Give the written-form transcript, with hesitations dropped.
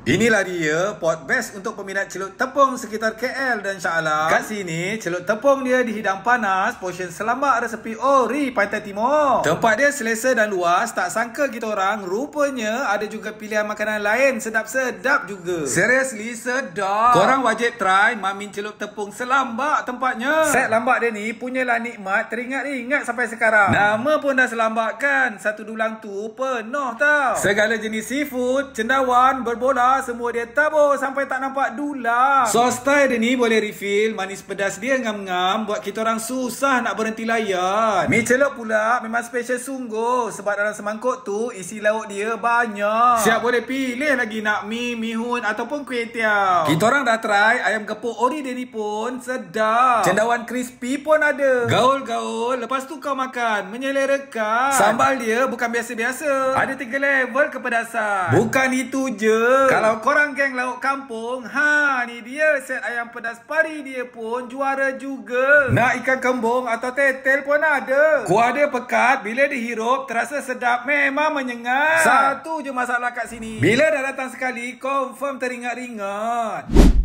Inilah dia pot best untuk peminat celup tepung sekitar KL dan Shah Alam. Kat sini, celup tepung dia dihidang panas, portion selambak resepi ori Pantai Timur. Tempat dia selesa dan luas, tak sangka kita orang rupanya ada juga pilihan makanan lain sedap-sedap juga. Seriously sedap. Korang wajib try Mamin celup tepung selambak tempatnya. Set lambak dia ni punyalah nikmat, teringat-ingat sampai sekarang. Nama pun dah selambak kan, satu dulang tu penuh tau. Segala jenis seafood, cendawan, berbola, semua dia tabur sampai tak nampak dulang. Sos Thai dia ni boleh refill, manis pedas dia ngam-ngam, buat kita orang susah nak berhenti layan. Mi celup pula memang special sungguh, sebab dalam semangkuk tu isi lauk dia banyak. Siap boleh pilih lagi nak mi, mihun ataupun kuih tiaw. Kita orang dah try ayam gepuk ori dia ni pun sedap. Cendawan crispy pun ada. Gaul-gaul, lepas tu kau makan menyelerakan. Sambal dia bukan biasa-biasa, ada 3 level kepedasan. Bukan itu je, kalau korang geng lauk kampung, ni dia set ayam pedas pari dia pun juara juga. Nak ikan kembung atau tetel pun ada. Kuah dia pekat, bila dihirup terasa sedap, memang menyengat. Satu je masalah kat sini, bila dah datang sekali confirm teringat-ringat.